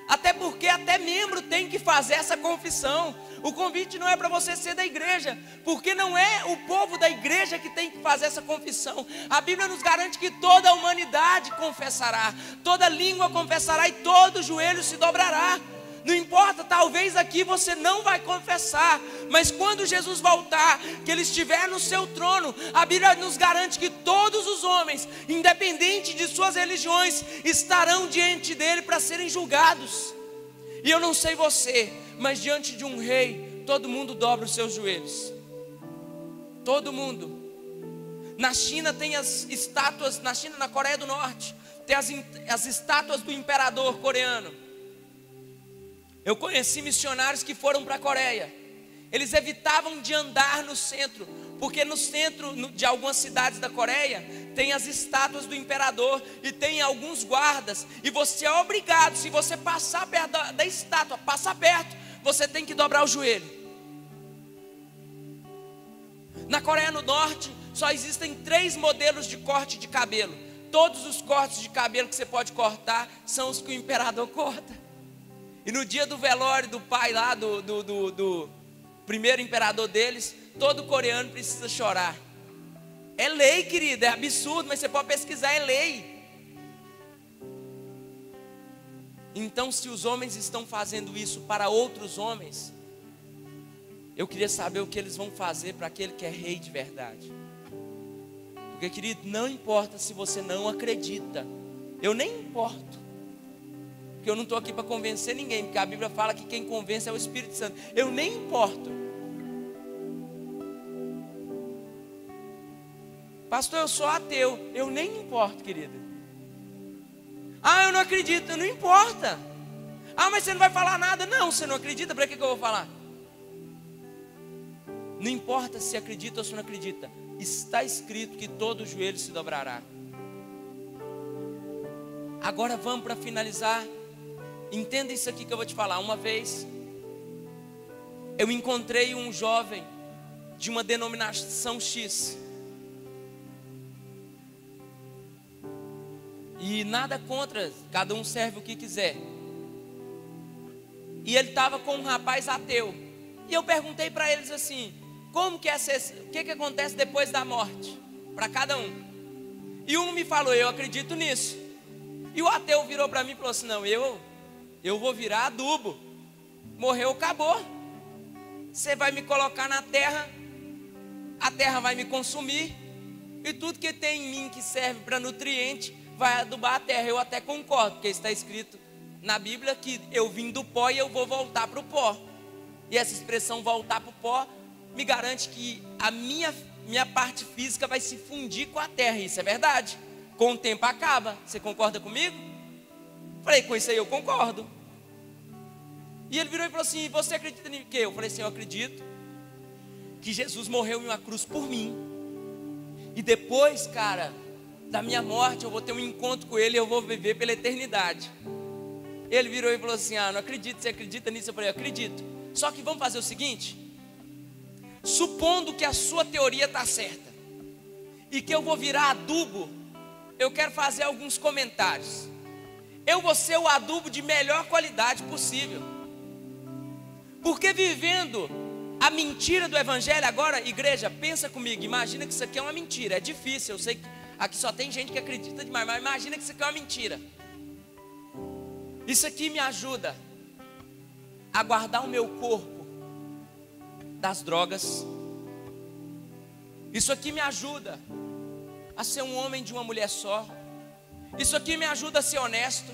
até porque até membro tem que fazer essa confissão. O convite não é para você ser da igreja, porque não é o povo da igreja que tem que fazer essa confissão. A Bíblia nos garante que toda a humanidade confessará, toda língua confessará e todo joelho se dobrará. Não importa, talvez aqui você não vai confessar, mas quando Jesus voltar, que Ele estiver no seu trono, a Bíblia nos garante que todos os homens, independente de suas religiões, estarão diante dEle para serem julgados. E eu não sei você, mas diante de um rei, todo mundo dobra os seus joelhos. Todo mundo. Na China tem as estátuas, na Coreia do Norte, tem as estátuas do imperador coreano. Eu conheci missionários que foram para a Coreia. Eles evitavam de andar no centro, porque no centro de algumas cidades da Coreia tem as estátuas do imperador e tem alguns guardas. E você é obrigado, se você passar perto da estátua, passar perto, você tem que dobrar o joelho. Na Coreia do Norte só existem 3 modelos de corte de cabelo: todos os cortes de cabelo que você pode cortar são os que o imperador corta. E no dia do velório do pai lá, do primeiro imperador deles, todo coreano precisa chorar. É lei, querida, é absurdo, mas você pode pesquisar, é lei. Então, se os homens estão fazendo isso para outros homens, eu queria saber o que eles vão fazer para aquele que é rei de verdade. Porque, querido, não importa se você não acredita, eu nem importo, porque eu não estou aqui para convencer ninguém, porque a Bíblia fala que quem convence é o Espírito Santo. Eu nem importo. Pastor, eu sou ateu. Eu nem importo, querida. Ah, eu não acredito. Não importa. Ah, mas você não vai falar nada. Não, você não acredita, para que eu vou falar? Não importa se acredita ou se não acredita. Está escrito que todo joelho se dobrará. Agora vamos para finalizar. Entenda isso aqui que eu vou te falar. Uma vez eu encontrei um jovem de uma denominação X. E nada contra, cada um serve o que quiser. E ele estava com um rapaz ateu. E eu perguntei para eles assim: como que é o que acontece depois da morte? Para cada um. E um me falou: eu acredito nisso. E o ateu virou para mim e falou assim: não, eu vou virar adubo. Morreu, acabou. Você vai me colocar na terra, a terra vai me consumir, e tudo que tem em mim que serve para nutriente vai adubar a terra. Eu até concordo, porque está escrito na Bíblia que eu vim do pó e eu vou voltar para o pó. E essa expressão voltar para o pó me garante que a minha parte física vai se fundir com a terra. Isso é verdade. Com o tempo acaba. Você concorda comigo? Falei: com isso aí eu concordo. E ele virou e falou assim: você acredita em quê? Eu falei assim: eu acredito que Jesus morreu em uma cruz por mim. E depois, cara, da minha morte, eu vou ter um encontro com ele e eu vou viver pela eternidade. Ele virou e falou assim: ah, não acredito, você acredita nisso? Eu falei: eu acredito. Só que vamos fazer o seguinte: supondo que a sua teoria está certa e que eu vou virar adubo, eu quero fazer alguns comentários. Eu vou ser o adubo de melhor qualidade possível, porque vivendo a mentira do evangelho. Agora, igreja, pensa comigo, imagina que isso aqui é uma mentira. É difícil, eu sei que aqui só tem gente que acredita demais, mas imagina que isso aqui é uma mentira. Isso aqui me ajuda a guardar o meu corpo das drogas. Isso aqui me ajuda a ser um homem de uma mulher só. Isso aqui me ajuda a ser honesto.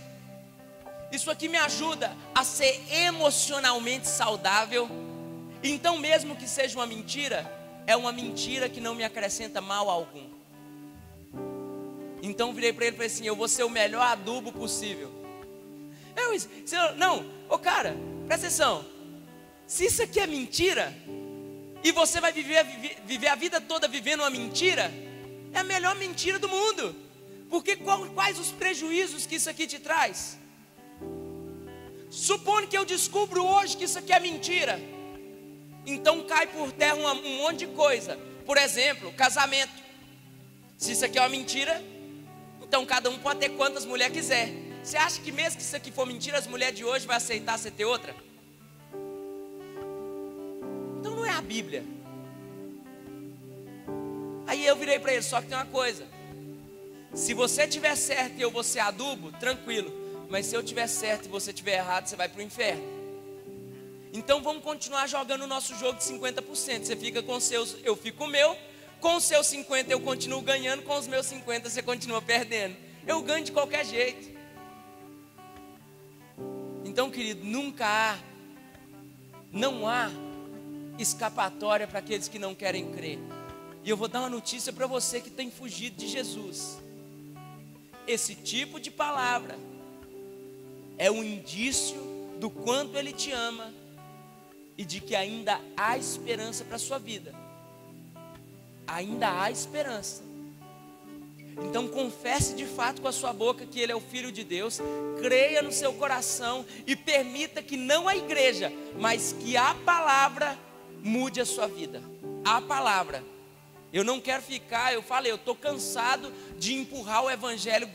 Isso aqui me ajuda a ser emocionalmente saudável. Então, mesmo que seja uma mentira, é uma mentira que não me acrescenta mal algum. Então virei para ele e falei assim: eu vou ser o melhor adubo possível. Cara, presta atenção. Se isso aqui é mentira, e você vai viver a vida toda vivendo uma mentira, é a melhor mentira do mundo. Porque quais os prejuízos que isso aqui te traz? Supondo que eu descubro hoje que isso aqui é mentira, então cai por terra um monte de coisa. Por exemplo, casamento. Se isso aqui é uma mentira, então cada um pode ter quantas mulheres quiser. Você acha que mesmo que isso aqui for mentira, as mulheres de hoje vão aceitar você ter outra? Então não é a Bíblia. Aí eu virei para ele: só que tem uma coisa: se você tiver certo e eu vou ser adubo, tranquilo. Mas se eu tiver certo e você tiver errado, você vai para o inferno. Então vamos continuar jogando o nosso jogo de 50%. Você fica com os seus, eu fico com o meu. Com os seus 50 eu continuo ganhando, com os meus 50 você continua perdendo. Eu ganho de qualquer jeito. Então, querido, não há escapatória para aqueles que não querem crer. E eu vou dar uma notícia para você que tem fugido de Jesus. Esse tipo de palavra é um indício do quanto Ele te ama e de que ainda há esperança para a sua vida. Ainda há esperança. Então confesse de fato com a sua boca que Ele é o Filho de Deus, creia no seu coração e permita que não a igreja, mas que a palavra mude a sua vida. A palavra. Eu não quero ficar, eu falei, eu estou cansado de empurrar o evangelho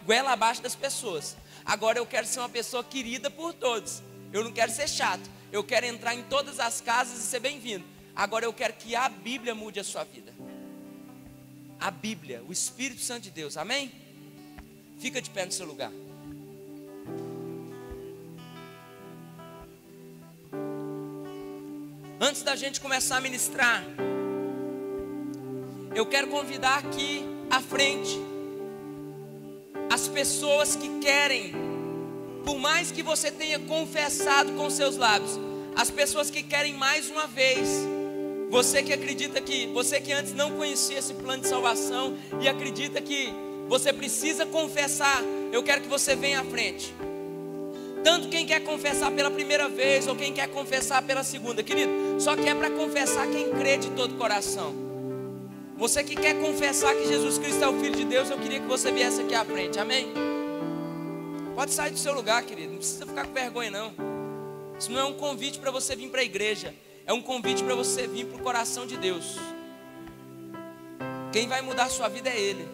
goela abaixo das pessoas. Agora eu quero ser uma pessoa querida por todos. Eu não quero ser chato. Eu quero entrar em todas as casas e ser bem-vindo. Agora eu quero que a Bíblia mude a sua vida. A Bíblia, o Espírito Santo de Deus, amém? Fica de pé no seu lugar. Antes da gente começar a ministrar, eu quero convidar aqui à frente as pessoas que querem, por mais que você tenha confessado com seus lábios, as pessoas que querem mais uma vez. Você que acredita que, você que antes não conhecia esse plano de salvação e acredita que você precisa confessar, eu quero que você venha à frente. Tanto quem quer confessar pela primeira vez ou quem quer confessar pela segunda, querido, só que é para confessar quem crê de todo o coração. Você que quer confessar que Jesus Cristo é o Filho de Deus, eu queria que você viesse aqui à frente, amém? Pode sair do seu lugar, querido, não precisa ficar com vergonha não. Isso não é um convite para você vir para a igreja, é um convite para você vir para o coração de Deus. Quem vai mudar a sua vida é Ele.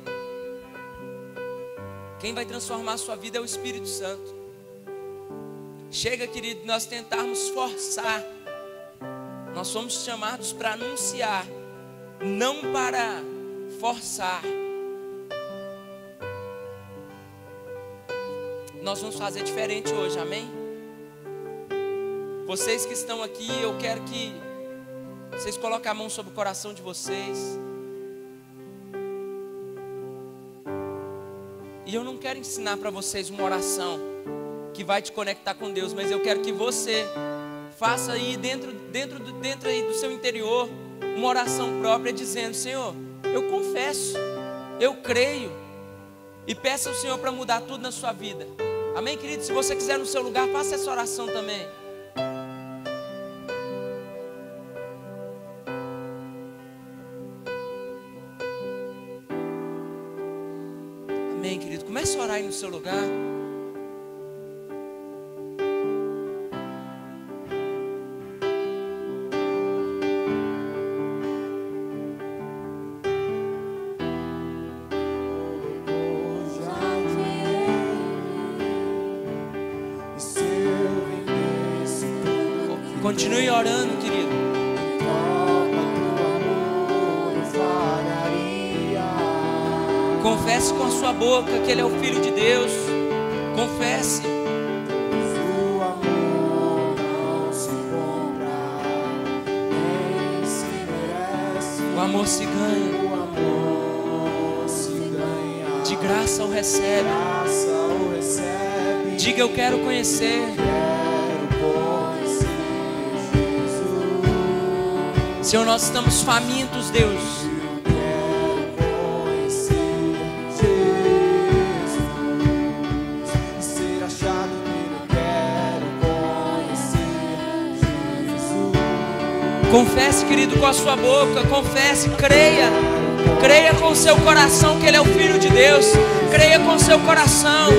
Quem vai transformar a sua vida é o Espírito Santo. Chega, querido, nós tentarmos forçar. Nós somos chamados para anunciar, não para forçar. Nós vamos fazer diferente hoje, amém? Vocês que estão aqui, eu quero que vocês coloquem a mão sobre o coração de vocês. E eu não quero ensinar para vocês uma oração que vai te conectar com Deus, mas eu quero que você faça aí dentro aí do seu interior uma oração própria dizendo: Senhor, eu confesso, eu creio, e peça ao Senhor para mudar tudo na sua vida. Amém, querido? Se você quiser no seu lugar, faça essa oração também. Amém, querido? Comece a orar aí no seu lugar. Continue orando, querido. Confesse com a sua boca que Ele é o Filho de Deus. Confesse. O amor não se compra, nem se merece. O amor se ganha. O amor se ganha. De graça o recebe. Graça o recebe. Diga: eu quero conhecer. Senhor, nós estamos famintos, Deus. Eu quero conhecer Jesus e ser achado nele. Eu quero conhecer Jesus. Confesse, querido, com a sua boca. Confesse, creia. Creia com o seu coração que Ele é o Filho de Deus. Creia com o seu coração.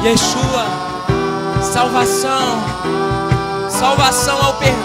Yeshua, salvação, salvação ao perdido.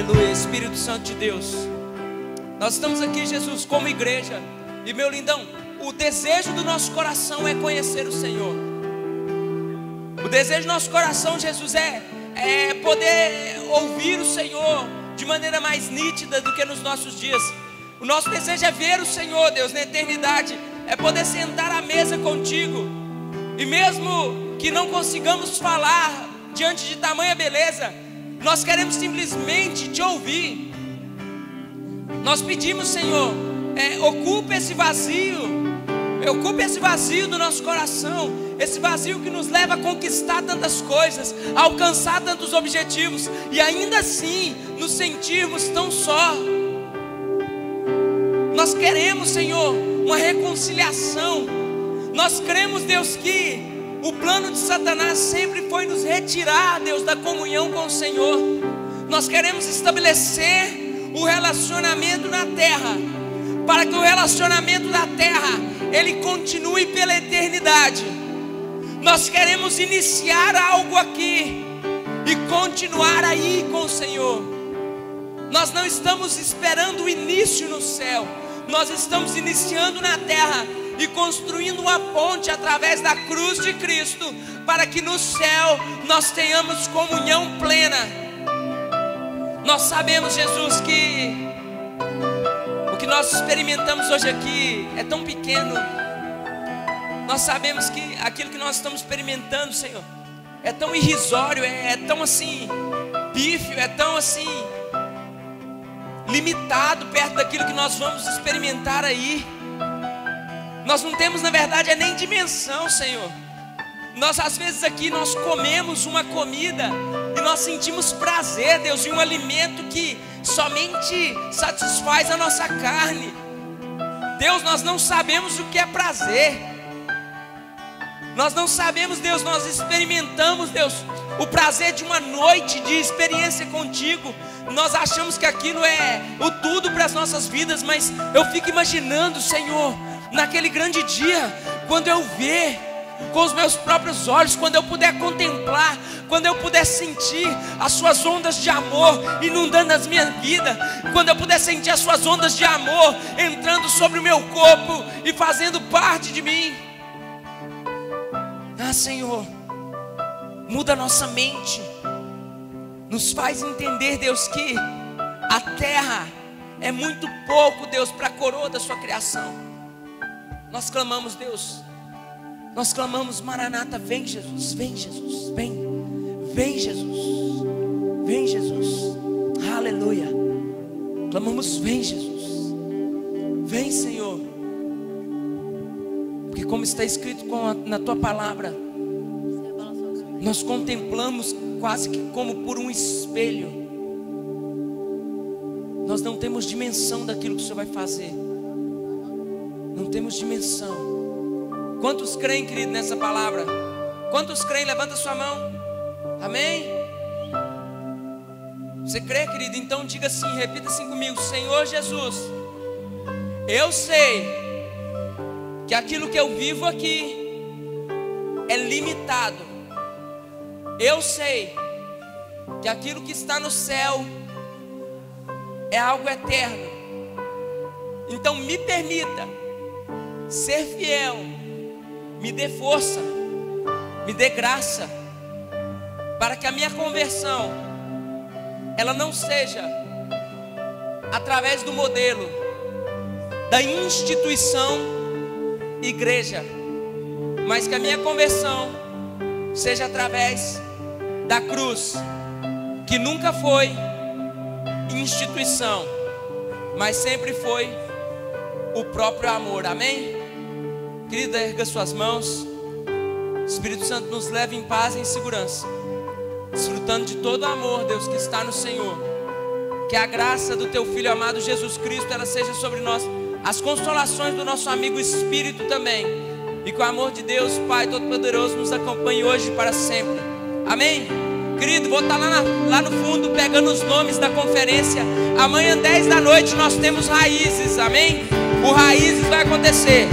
Aleluia, Espírito Santo de Deus. Nós estamos aqui, Jesus, como igreja. E meu lindão, o desejo do nosso coração é conhecer o Senhor. O desejo do nosso coração, Jesus, é poder ouvir o Senhor de maneira mais nítida do que nos nossos dias. O nosso desejo é ver o Senhor, Deus, na eternidade. É poder sentar à mesa contigo. E mesmo que não consigamos falar diante de tamanha beleza, nós queremos simplesmente te ouvir. Nós pedimos, Senhor, ocupe esse vazio do nosso coração, esse vazio que nos leva a conquistar tantas coisas, a alcançar tantos objetivos, e ainda assim nos sentirmos tão só. Nós queremos, Senhor, uma reconciliação. Nós cremos, Deus, que o plano de Satanás sempre foi nos retirar, Deus, da comunhão com o Senhor. Nós queremos estabelecer o relacionamento na terra, para que o relacionamento da terra, ele continue pela eternidade. Nós queremos iniciar algo aqui e continuar aí com o Senhor. Nós não estamos esperando o início no céu, nós estamos iniciando na terra e construindo uma ponte através da cruz de Cristo, para que no céu nós tenhamos comunhão plena. Nós sabemos, Jesus, que o que nós experimentamos hoje aqui é tão pequeno. Nós sabemos que aquilo que nós estamos experimentando, Senhor, é tão irrisório, é tão assim pífio, é tão assim limitado perto daquilo que nós vamos experimentar aí. Nós não temos, na verdade, nem dimensão, Senhor. Nós às vezes aqui nós comemos uma comida e nós sentimos prazer, Deus, em um alimento que somente satisfaz a nossa carne. Deus, nós não sabemos o que é prazer. Nós não sabemos, Deus, nós experimentamos, Deus, o prazer de uma noite de experiência contigo. Nós achamos que aquilo é o tudo para as nossas vidas, mas eu fico imaginando, Senhor, naquele grande dia, quando eu ver com os meus próprios olhos, quando eu puder contemplar, quando eu puder sentir as suas ondas de amor inundando as minhas vidas, quando eu puder sentir as suas ondas de amor entrando sobre o meu corpo e fazendo parte de mim. Ah, Senhor, muda a nossa mente, nos faz entender, Deus, que a terra é muito pouco, Deus, para a coroa da sua criação. Nós clamamos, Deus, nós clamamos, Maranata, vem Jesus, vem Jesus, vem, vem Jesus, vem Jesus, aleluia. Clamamos, vem Jesus, vem Senhor, porque como está escrito na tua palavra, nós contemplamos quase que como por um espelho. Nós não temos dimensão daquilo que o Senhor vai fazer. Não temos dimensão. Quantos creem, querido, nessa palavra? Quantos creem? Levanta sua mão. Amém? Você crê, querido? Então diga assim, repita assim comigo: Senhor Jesus, eu sei que aquilo que eu vivo aqui é limitado. Eu sei que aquilo que está no céu é algo eterno. Então me permita ser fiel, me dê força, me dê graça, para que a minha conversão, ela não seja através do modelo da instituição igreja, mas que a minha conversão seja através da cruz, que nunca foi instituição, mas sempre foi o próprio amor. Amém? Querida, erga suas mãos. Espírito Santo, nos leve em paz e em segurança, desfrutando de todo o amor, Deus, que está no Senhor. Que a graça do teu Filho amado Jesus Cristo, ela seja sobre nós, as consolações do nosso amigo Espírito também, e que o amor de Deus Pai Todo-Poderoso nos acompanhe hoje e para sempre. Amém? Querido, vou estar lá no fundo pegando os nomes da conferência. Amanhã 10 da noite nós temos Raízes. Amém? O Raízes vai acontecer.